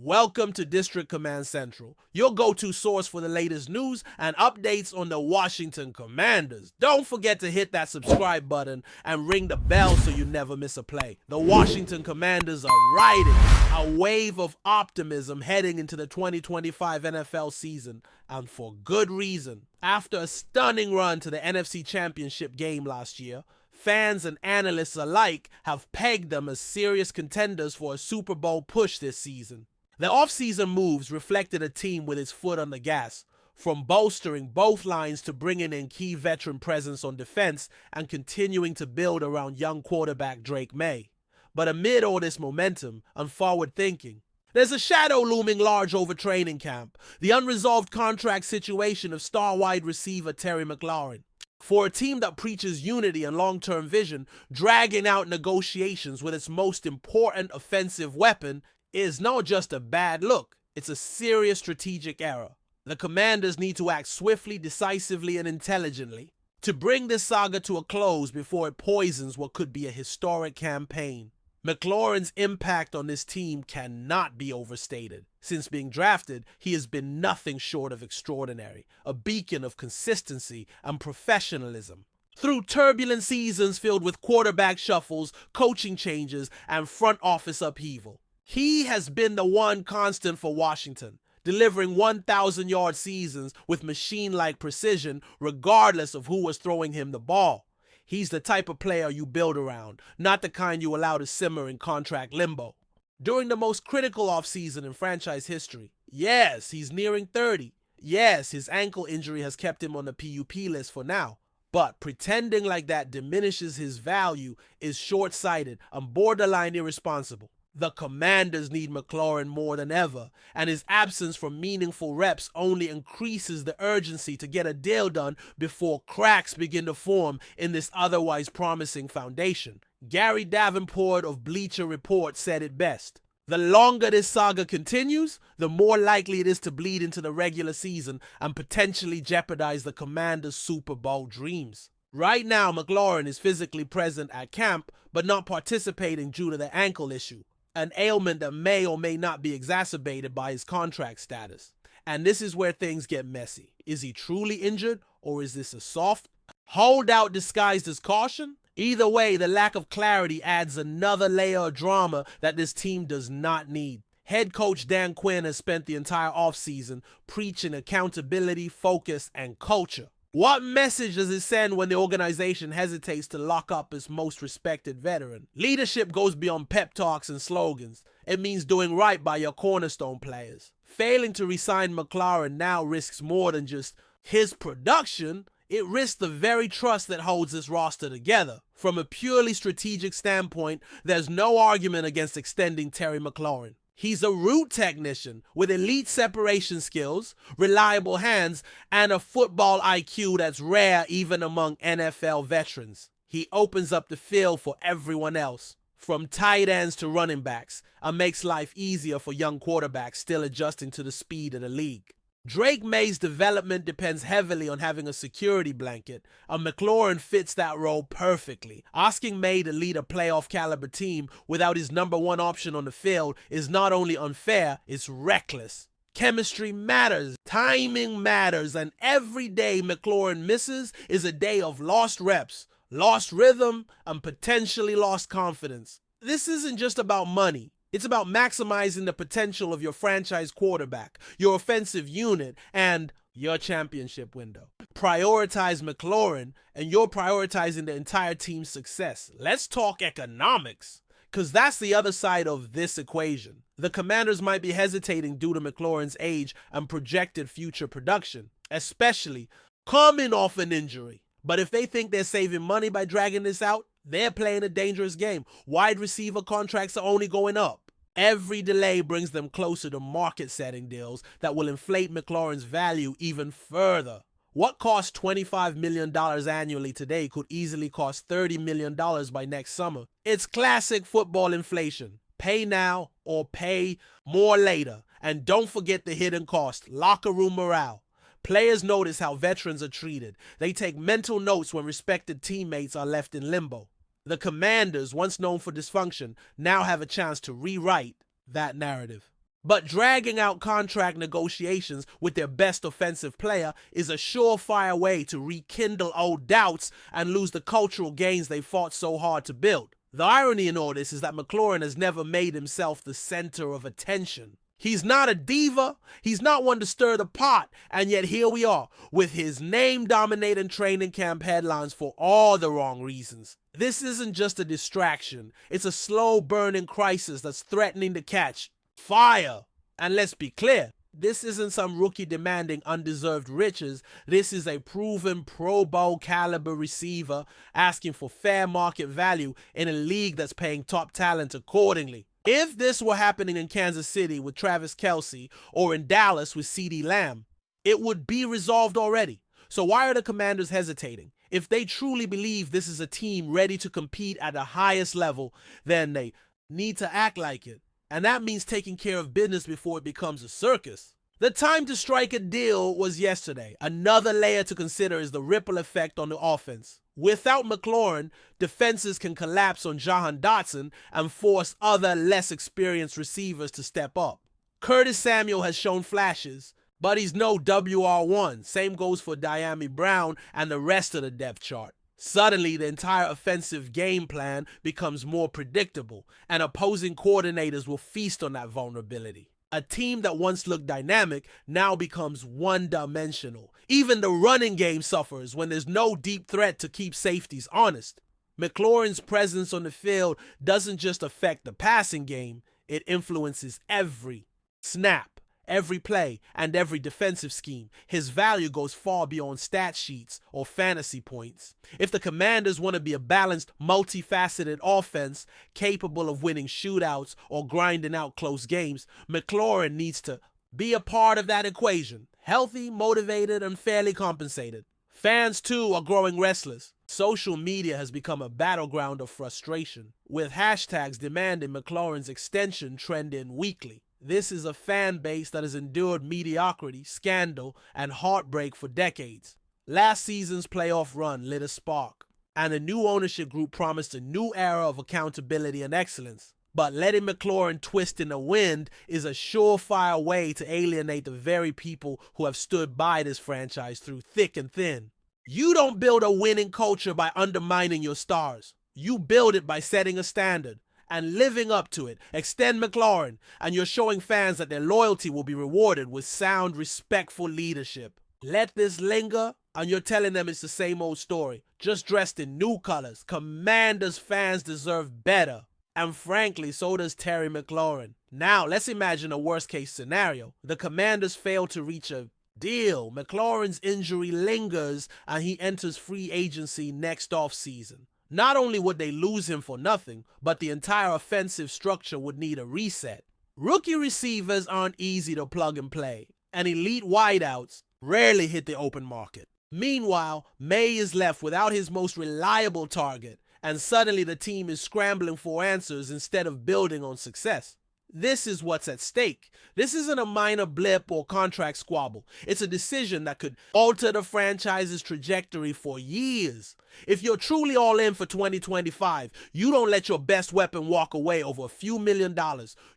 Welcome to District Command Central, your go-to source for the latest news and updates on the Washington Commanders. Don't forget to hit that subscribe button and ring the bell so you never miss a play. The Washington Commanders are riding a wave of optimism heading into the 2025 NFL season, and for good reason. After a stunning run to the NFC Championship game last year, fans and analysts alike have pegged them as serious contenders for a Super Bowl push this season. The offseason moves reflected a team with its foot on the gas, from bolstering both lines to bringing in key veteran presence on defense and continuing to build around young quarterback Drake May. But amid all this momentum and forward thinking, there's a shadow looming large over training camp, the unresolved contract situation of star wide receiver Terry McLaren. For a team that preaches unity and long-term vision, dragging out negotiations with its most important offensive weapon is not just a bad look, it's a serious strategic error. The Commanders need to act swiftly, decisively, and intelligently to bring this saga to a close before it poisons what could be a historic campaign. McLaurin's impact on this team cannot be overstated. Since being drafted, he has been nothing short of extraordinary, a beacon of consistency and professionalism. Through turbulent seasons filled with quarterback shuffles, coaching changes, and front office upheaval, he has been the one constant for Washington, delivering 1,000-yard seasons with machine-like precision regardless of who was throwing him the ball. He's the type of player you build around, not the kind you allow to simmer in contract limbo. During the most critical offseason in franchise history, yes, he's nearing 30. Yes, his ankle injury has kept him on the PUP list for now. But pretending like that diminishes his value is short-sighted and borderline irresponsible. The Commanders need McLaurin more than ever, and his absence from meaningful reps only increases the urgency to get a deal done before cracks begin to form in this otherwise promising foundation. Gary Davenport of Bleacher Report said it best. The longer this saga continues, the more likely it is to bleed into the regular season and potentially jeopardize the Commanders' Super Bowl dreams. Right now, McLaurin is physically present at camp, but not participating due to the ankle issue, an ailment that may or may not be exacerbated by his contract status. And this is where things get messy. Is he truly injured, or is this a soft holdout disguised as caution? Either way, the lack of clarity adds another layer of drama that this team does not need. Head coach Dan Quinn has spent the entire offseason preaching accountability, focus, and culture. What message does it send when the organization hesitates to lock up its most respected veteran? Leadership goes beyond pep talks and slogans. It means doing right by your cornerstone players. Failing to re-sign McLaurin now risks more than just his production. It risks the very trust that holds this roster together. From a purely strategic standpoint, there's no argument against extending Terry McLaurin. He's a route technician with elite separation skills, reliable hands, and a football IQ that's rare even among NFL veterans. He opens up the field for everyone else, from tight ends to running backs, and makes life easier for young quarterbacks still adjusting to the speed of the league. Drake May's development depends heavily on having a security blanket, and McLaurin fits that role perfectly. Asking May to lead a playoff-caliber team without his number one option on the field is not only unfair, it's reckless. Chemistry matters, timing matters, and every day McLaurin misses is a day of lost reps, lost rhythm, and potentially lost confidence. This isn't just about money. It's about maximizing the potential of your franchise quarterback, your offensive unit, and your championship window. Prioritize McLaurin, and you're prioritizing the entire team's success. Let's talk economics, because that's the other side of this equation. The Commanders might be hesitating due to McLaurin's age and projected future production, especially coming off an injury. But if they think they're saving money by dragging this out, they're playing a dangerous game. Wide receiver contracts are only going up. Every delay brings them closer to market-setting deals that will inflate McLaurin's value even further. What costs $25 million annually today could easily cost $30 million by next summer. It's classic football inflation. Pay now or pay more later. And don't forget the hidden cost, locker room morale. Players notice how veterans are treated. They take mental notes when respected teammates are left in limbo. The Commanders, once known for dysfunction, now have a chance to rewrite that narrative. But dragging out contract negotiations with their best offensive player is a surefire way to rekindle old doubts and lose the cultural gains they fought so hard to build. The irony in all this is that McLaren has never made himself the center of attention. He's not a diva, he's not one to stir the pot, and yet here we are, with his name dominating training camp headlines for all the wrong reasons. This isn't just a distraction, it's a slow-burning crisis that's threatening to catch fire. And let's be clear, this isn't some rookie demanding undeserved riches. This is a proven Pro Bowl caliber receiver asking for fair market value in a league that's paying top talent accordingly. If this were happening in Kansas City with Travis Kelce or in Dallas with CeeDee Lamb, it would be resolved already. So why are the Commanders hesitating? If they truly believe this is a team ready to compete at the highest level, then they need to act like it. And that means taking care of business before it becomes a circus. The time to strike a deal was yesterday. Another layer to consider is the ripple effect on the offense. Without McLaurin, defenses can collapse on Jahan Dotson and force other less experienced receivers to step up. Curtis Samuel has shown flashes, but he's no WR1. Same goes for Diami Brown and the rest of the depth chart. Suddenly, the entire offensive game plan becomes more predictable, and opposing coordinators will feast on that vulnerability. A team that once looked dynamic now becomes one-dimensional. Even the running game suffers when there's no deep threat to keep safeties honest. McLaurin's presence on the field doesn't just affect the passing game, it influences every snap, every play, and every defensive scheme. His value goes far beyond stat sheets or fantasy points. If the Commanders want to be a balanced, multifaceted offense capable of winning shootouts or grinding out close games, McLaurin needs to be a part of that equation. Healthy, motivated, and fairly compensated. Fans, too, are growing restless. Social media has become a battleground of frustration, with hashtags demanding McLaurin's extension trending weekly. This is a fan base that has endured mediocrity, scandal, and heartbreak for decades. Last season's playoff run lit a spark, and the new ownership group promised a new era of accountability and excellence. But letting McLaurin twist in the wind is a surefire way to alienate the very people who have stood by this franchise through thick and thin. You don't build a winning culture by undermining your stars. You build it by setting a standard and living up to it. Extend McLaurin, and you're showing fans that their loyalty will be rewarded with sound, respectful leadership. Let this linger, and you're telling them it's the same old story, just dressed in new colors. Commanders fans deserve better. And frankly, so does Terry McLaurin. Now, let's imagine a worst-case scenario. The Commanders fail to reach a deal. McLaurin's injury lingers, and he enters free agency next offseason. Not only would they lose him for nothing, but the entire offensive structure would need a reset. Rookie receivers aren't easy to plug and play, and elite wideouts rarely hit the open market. Meanwhile, May is left without his most reliable target, and suddenly the team is scrambling for answers instead of building on success. This is what's at stake. This isn't a minor blip or contract squabble. It's a decision that could alter the franchise's trajectory for years. If you're truly all in for 2025, you don't let your best weapon walk away over a few $1 million.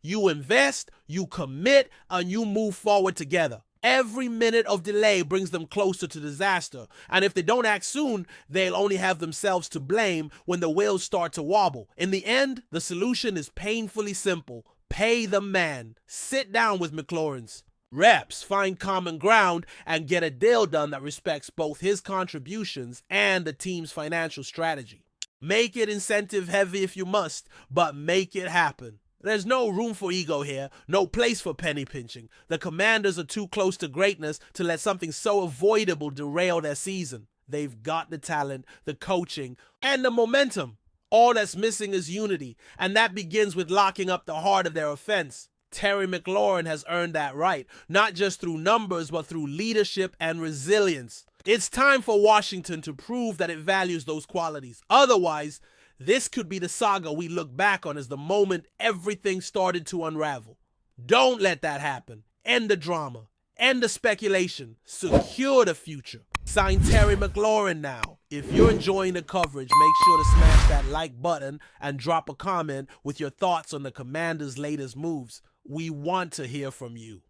You invest, you commit, and you move forward together. Every minute of delay brings them closer to disaster, and if they don't act soon, they'll only have themselves to blame when the wheels start to wobble. In the end, the solution is painfully simple. Pay the man. Sit down with McLaurin's reps, find common ground, and get a deal done that respects both his contributions and the team's financial strategy. Make it incentive heavy if you must, but make it happen. There's no room for ego here, no place for penny pinching. The Commanders are too close to greatness to let something so avoidable derail their season. They've got the talent, the coaching, and the momentum. All that's missing is unity, and that begins with locking up the heart of their offense. Terry McLaurin has earned that right, not just through numbers, but through leadership and resilience. It's time for Washington to prove that it values those qualities. Otherwise, this could be the saga we look back on as the moment everything started to unravel. Don't let that happen. End the drama. End the speculation. Secure the future. Sign Terry McLaurin now. If you're enjoying the coverage, make sure to smash that like button and drop a comment with your thoughts on the Commanders' latest moves. we want to hear from you.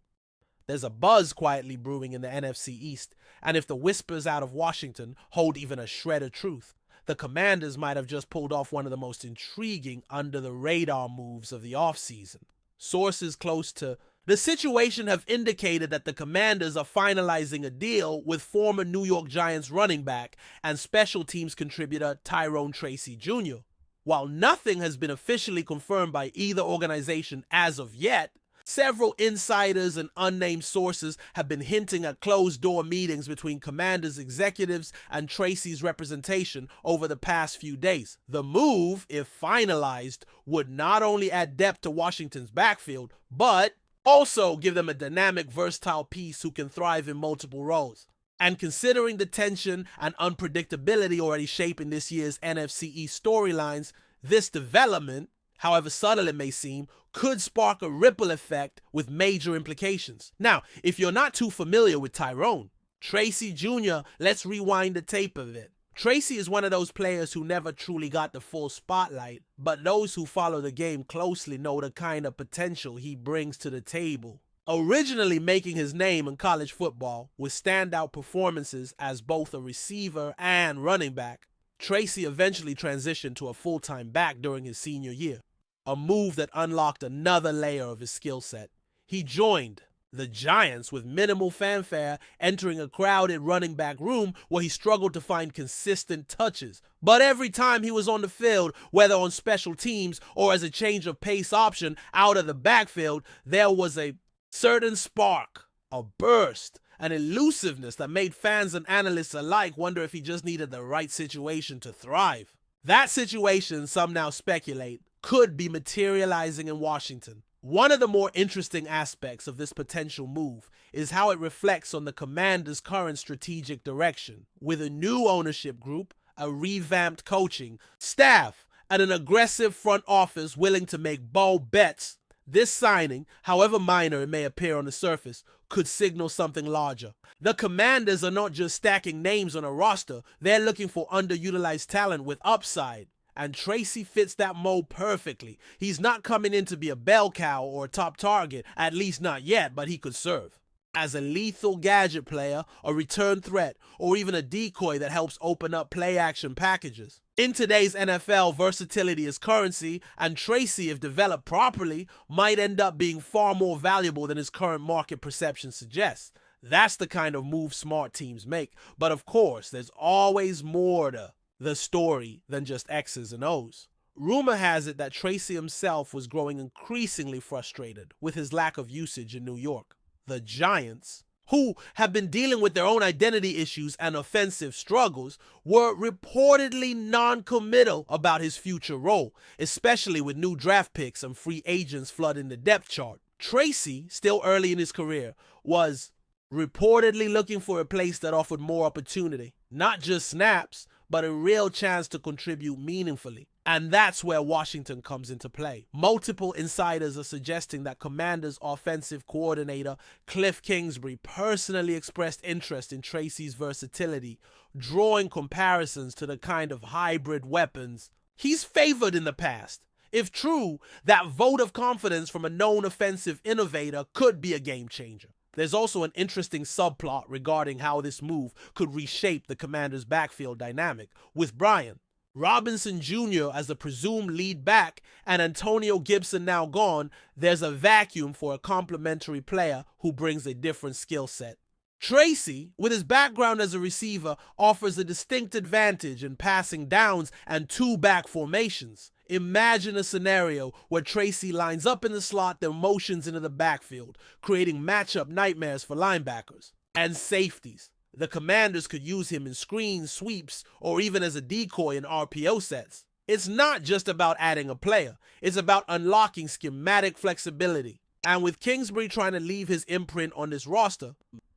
There's a buzz quietly brewing in the NFC East, and if the whispers out of Washington hold even a shred of truth, the Commanders might have just pulled off one of the most intriguing under-the-radar moves of the offseason. Sources close to the situation have indicated that the Commanders are finalizing a deal with former New York Giants running back and special teams contributor Tyrone Tracy Jr. While nothing has been officially confirmed by either organization as of yet, several insiders and unnamed sources have been hinting at closed-door meetings between Commanders executives and Tracy's representation over the past few days. The move, if finalized, would not only add depth to Washington's backfield, but also give them a dynamic, versatile piece who can thrive in multiple roles. And considering the tension and unpredictability already shaping this year's NFC East storylines, this development, however subtle it may seem, could spark a ripple effect with major implications. Now, if you're not too familiar with Tyrone, Tracy Jr., let's rewind the tape a bit. Tracy is one of those players who never truly got the full spotlight, but those who follow the game closely know the kind of potential he brings to the table. Originally making his name in college football with standout performances as both a receiver and running back, Tracy eventually transitioned to a full-time back during his senior year, a move that unlocked another layer of his skill set. He joined the Giants with minimal fanfare, entering a crowded running back room where he struggled to find consistent touches. But every time he was on the field, whether on special teams or as a change of pace option out of the backfield, there was a certain spark, a burst, an elusiveness that made fans and analysts alike wonder if he just needed the right situation to thrive. That situation, some now speculate, could be materializing in Washington. One of the more interesting aspects of this potential move is how it reflects on the Commanders' current strategic direction, with a new ownership group, a revamped coaching staff, and an aggressive front office willing to make bold bets. This signing, however minor it may appear on the surface, could signal something larger. The Commanders are not just stacking names on a roster, they're looking for underutilized talent with upside. And Tracy fits that mold perfectly. He's not coming in to be a bell cow or a top target, at least not yet, but he could serve as a lethal gadget player, a return threat, or even a decoy that helps open up play-action packages. In today's NFL, versatility is currency, and Tracy, if developed properly, might end up being far more valuable than his current market perception suggests. That's the kind of move smart teams make. But of course, there's always more to the story than just X's and O's. Rumor has it that Tracy himself was growing increasingly frustrated with his lack of usage in New York. The Giants, who have been dealing with their own identity issues and offensive struggles, were reportedly non-committal about his future role, especially with new draft picks and free agents flooding the depth chart. Tracy, still early in his career, was reportedly looking for a place that offered more opportunity, not just snaps, but a real chance to contribute meaningfully. And that's where Washington comes into play. Multiple insiders are suggesting that Commanders offensive coordinator Cliff Kingsbury personally expressed interest in Tracy's versatility, drawing comparisons to the kind of hybrid weapons he's favored in the past. If true, that vote of confidence from a known offensive innovator could be a game changer. There's also an interesting subplot regarding how this move could reshape the Commanders' backfield dynamic, with Brian Robinson Jr. as the presumed lead back and Antonio Gibson now gone. There's a vacuum for a complementary player who brings a different skill set. Tracy, with his background as a receiver, offers a distinct advantage in passing downs and two-back formations. Imagine a scenario where Tracy lines up in the slot, then motions into the backfield, creating matchup nightmares for linebackers and safeties. The Commanders could use him in screens, sweeps, or even as a decoy in RPO sets. It's not just about adding a player, it's about unlocking schematic flexibility. And with Kingsbury trying to leave his imprint on this roster,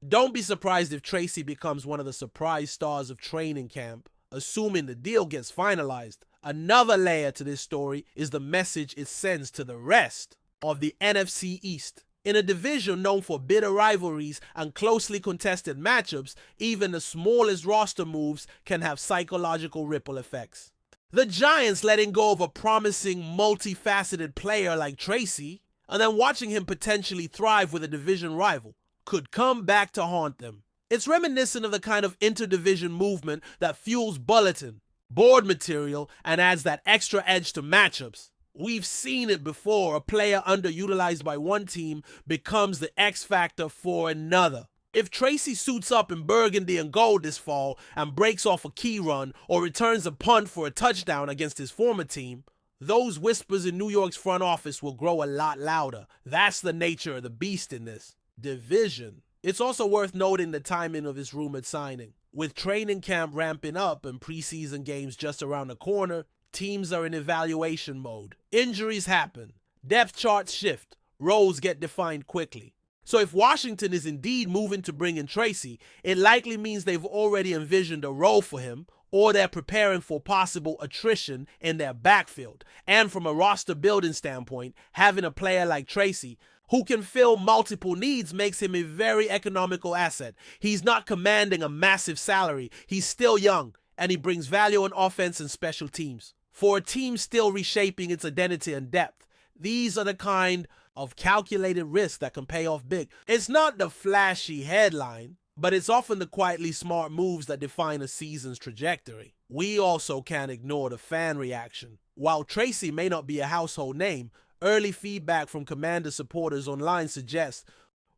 don't be surprised if Tracy becomes one of the surprise stars of training camp, assuming the deal gets finalized. Another layer to this story is the message it sends to the rest of the NFC East. In a division known for bitter rivalries and closely contested matchups, even the smallest roster moves can have psychological ripple effects. The Giants letting go of a promising, multifaceted player like Tracy, and then watching him potentially thrive with a division rival could come back to haunt them. It's reminiscent of the kind of interdivision movement that fuels bulletin, board material, and adds that extra edge to matchups. We've seen it before. A player underutilized by one team becomes the X factor for another. If Tracy suits up in burgundy and gold this fall and breaks off a key run or returns a punt for a touchdown against his former team, those whispers in New York's front office will grow a lot louder. That's the nature of the beast in this division. It's also worth noting the timing of his rumored signing. With training camp ramping up and preseason games just around the corner, teams are in evaluation mode. Injuries happen, depth charts shift, roles get defined quickly. So if Washington is indeed moving to bring in Tracy, it likely means they've already envisioned a role for him, or they're preparing for possible attrition in their backfield. And from a roster building standpoint, having a player like Tracy who can fill multiple needs makes him a very economical asset. He's not commanding a massive salary, he's still young, and he brings value on offense and special teams. For a team still reshaping its identity and depth, these are the kind of calculated risks that can pay off big. It's not the flashy headline, but it's often the quietly smart moves that define a season's trajectory. We also can't ignore the fan reaction. While Tracy may not be a household name, early feedback from Commander supporters online suggests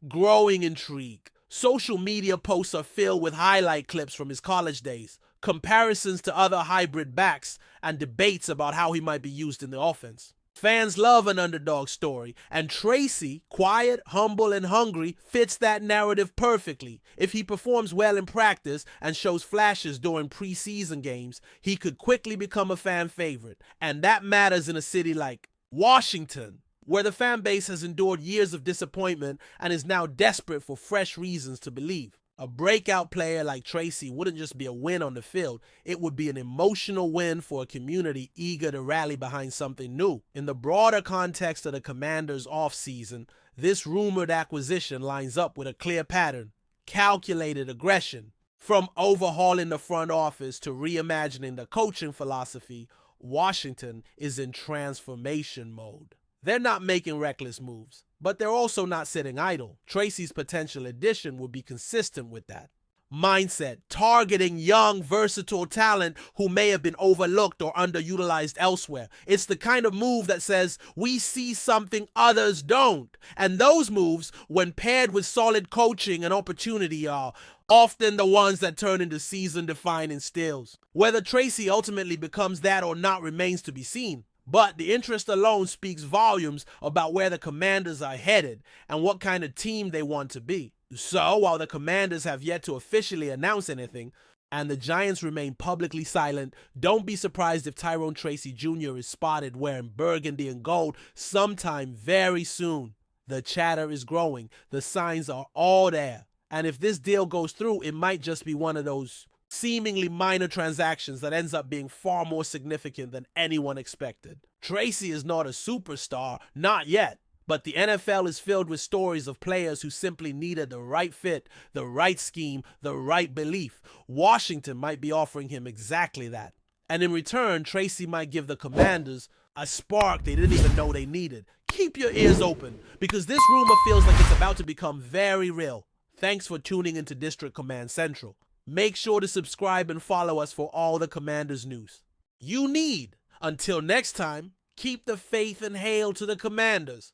growing intrigue. Social media posts are filled with highlight clips from his college days, comparisons to other hybrid backs, and debates about how he might be used in the offense. Fans love an underdog story, and Tracy, quiet, humble, and hungry, fits that narrative perfectly. If he performs well in practice and shows flashes during preseason games, he could quickly become a fan favorite, and that matters in a city like Washington, where the fan base has endured years of disappointment and is now desperate for fresh reasons to believe. A breakout player like Tracy wouldn't just be a win on the field, it would be an emotional win for a community eager to rally behind something new. In the broader context of the Commanders' offseason, this rumored acquisition lines up with a clear pattern: calculated aggression. From overhauling the front office to reimagining the coaching philosophy, Washington is in transformation mode. They're not making reckless moves, but they're also not sitting idle. Tracy's potential addition would be consistent with that mindset, targeting young, versatile talent who may have been overlooked or underutilized elsewhere. It's the kind of move that says, we see something others don't. And those moves, when paired with solid coaching and opportunity, are often the ones that turn into season-defining steals. Whether Tracy ultimately becomes that or not remains to be seen. But the interest alone speaks volumes about where the Commanders are headed and what kind of team they want to be. So, while the Commanders have yet to officially announce anything, and the Giants remain publicly silent, don't be surprised if Tyrone Tracy Jr. is spotted wearing burgundy and gold sometime very soon. The chatter is growing, the signs are all there, and if this deal goes through, it might just be one of those seemingly minor transactions that ends up being far more significant than anyone expected. Tracy is not a superstar, not yet, but the NFL is filled with stories of players who simply needed the right fit, the right scheme, the right belief. Washington might be offering him exactly that. And in return, Tracy might give the Commanders a spark they didn't even know they needed. Keep your ears open, because this rumor feels like it's about to become very real. Thanks for tuning into District Command Central. Make sure to subscribe and follow us for all the Commanders news you need. Until next time, keep the faith and hail to the Commanders.